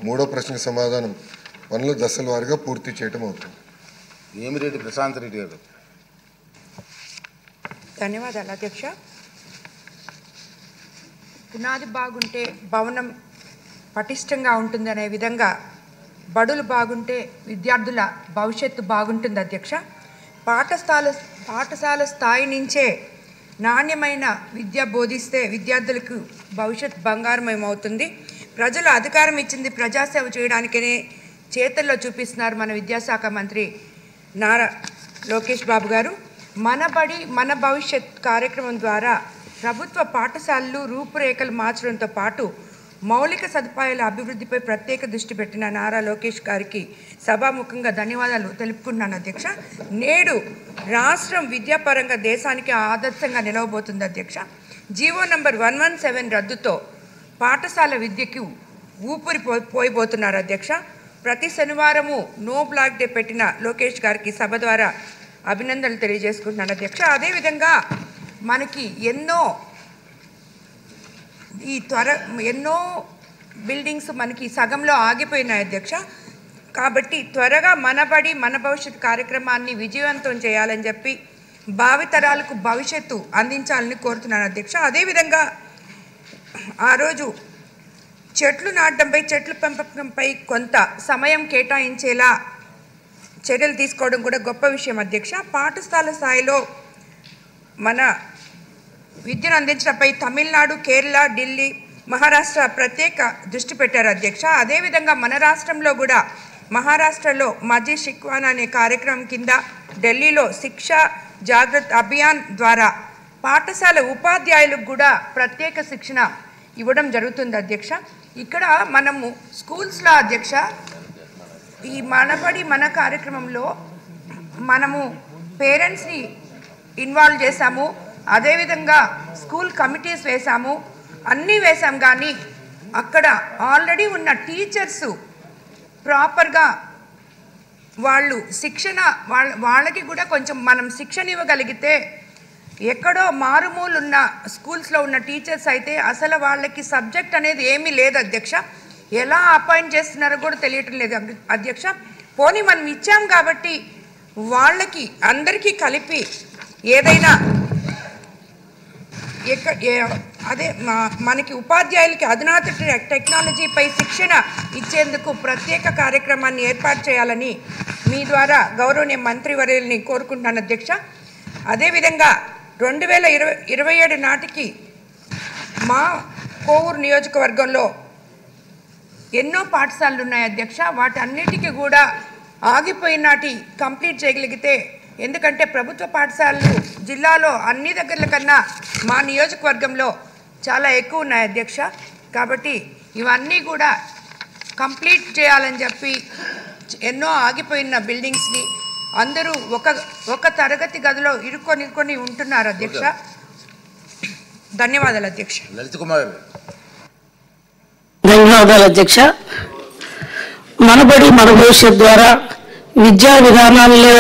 మూడో ప్రశ్నకు సమాధానం పనుల దశల వారీగా పూర్తి చేయటం అవుతుంది. వేమిరెడ్డి ప్రశాంత్ రెడ్డి గారు. ధన్యవాదాలు అధ్యక్ష. పునాది బాగుంటే భవనం పటిష్టంగా ఉంటుందనే విధంగా బడులు బాగుంటే విద్యార్థుల భవిష్యత్తు బాగుంటుంది అధ్యక్ష. పాఠశాల స్థాయి నుంచే నాణ్యమైన విద్య బోధిస్తే విద్యార్థులకు భవిష్యత్ బంగారమయమవుతుంది. ప్రజలు అధికారం ఇచ్చింది ప్రజాసేవ చేయడానికనే చేతల్లో చూపిస్తున్నారు మన విద్యాశాఖ మంత్రి నారా లోకేష్ బాబు గారు. మన బడి మన భవిష్యత్ కార్యక్రమం ద్వారా ప్రభుత్వ పాఠశాలలు రూపురేఖలు మార్చడంతో పాటు మౌలిక సదుపాయాల అభివృద్ధిపై ప్రత్యేక దృష్టి పెట్టిన నారా లోకేష్ గారికి సభాముఖంగా ధన్యవాదాలు తెలుపుకుంటున్నాను అధ్యక్ష. నేడు రాష్ట్రం విద్యాపరంగా దేశానికి ఆదర్శంగా నిలవబోతుంది అధ్యక్ష. జీవో నంబర్ 117 రద్దుతో పాఠశాల విద్యకు ఊపిరి పోయిపోతున్నారు అధ్యక్ష. ప్రతి శనివారము నో బ్లాక్ డే పెట్టిన లోకేష్ గారికి సభ ద్వారా అభినందనలు తెలియజేసుకుంటున్నాను అధ్యక్ష. అదేవిధంగా మనకి ఎన్నో బిల్డింగ్స్ మనకి సగంలో ఆగిపోయినాయి అధ్యక్ష. కాబట్టి త్వరగా మన బడి మన భవిష్యత్ కార్యక్రమాన్ని విజయవంతం చేయాలని చెప్పి భావితరాలకు భవిష్యత్తు అందించాలని కోరుతున్నాను అధ్యక్ష. అదేవిధంగా ఆ రోజు చెట్లు నాటడంపై చెట్ల పెంపకంపై కొంత సమయం కేటాయించేలా చర్యలు తీసుకోవడం కూడా గొప్ప విషయం అధ్యక్ష. పాఠశాల స్థాయిలో మన విద్యను అందించడంపై తమిళనాడు, కేరళ, ఢిల్లీ, మహారాష్ట్ర ప్రత్యేక దృష్టి పెట్టారు అధ్యక్ష. అదేవిధంగా మన రాష్ట్రంలో కూడా మహారాష్ట్రలో మజీ శిక్వానా అనే కార్యక్రమం కింద, ఢిల్లీలో శిక్షా జాగృత్ అభియాన్ ద్వారా పాఠశాల ఉపాధ్యాయులకు కూడా ప్రత్యేక శిక్షణ ఇవ్వడం జరుగుతుంది అధ్యక్ష. ఇక్కడ మనము స్కూల్స్లో అధ్యక్ష ఈ మనబడి మన కార్యక్రమంలో మనము పేరెంట్స్ని ఇన్వాల్వ్ చేశాము. అదేవిధంగా స్కూల్ కమిటీస్ వేశాము, అన్నీ వేశాం. కానీ అక్కడ ఆల్రెడీ ఉన్న టీచర్సు ప్రాపర్గా వాళ్ళు శిక్షణ వాళ్ళకి కూడా కొంచెం మనం శిక్షణ ఇవ్వగలిగితే, ఎక్కడో మారుమూలు ఉన్న స్కూల్స్లో ఉన్న టీచర్స్ అయితే అసలు వాళ్ళకి సబ్జెక్ట్ అనేది ఏమీ లేదు అధ్యక్ష. ఎలా అపాయింట్ చేస్తున్నారో కూడా తెలియటం లేదు అధ్యక్ష. పోనీ మనం ఇచ్చాం కాబట్టి వాళ్ళకి అందరికీ కలిపి ఏదైనా అదే మనకి ఉపాధ్యాయులకి అధునాత టెక్నాలజీపై శిక్షణ ఇచ్చేందుకు ప్రత్యేక కార్యక్రమాన్ని ఏర్పాటు చేయాలని మీ ద్వారా గౌరవనీయ మంత్రివర్యుల్ని కోరుకుంటున్నాను అధ్యక్ష. అదేవిధంగా 2027 నాటికి మా కోవూరు నియోజకవర్గంలో ఎన్నో పాఠశాలలు ఉన్నాయి అధ్యక్ష. వాటన్నిటికీ కూడా ఆగిపోయినాటి కంప్లీట్ చేయగలిగితే, ఎందుకంటే ప్రభుత్వ పాఠశాలలు జిల్లాలో అన్ని దగ్గరల కన్నా మా నియోజకవర్గంలో చాలా ఎక్కువ ఉన్నాయి అధ్యక్ష. కాబట్టి ఇవన్నీ కూడా కంప్లీట్ చేయాలని చెప్పి ఎన్నో ఆగిపోయిన బిల్డింగ్స్ని అందరూ ఒక తరగతి గదిలో ఇరుక్కొని ఉంటున్నారు అధ్యక్ష. ధన్యవాదాలు అధ్యక్ష. లలిత్ కుమార్. ధన్యవాదాలు అధ్యక్ష. మన బడి మన భవిష్యత్ ద్వారా విద్యా విధానాల్లో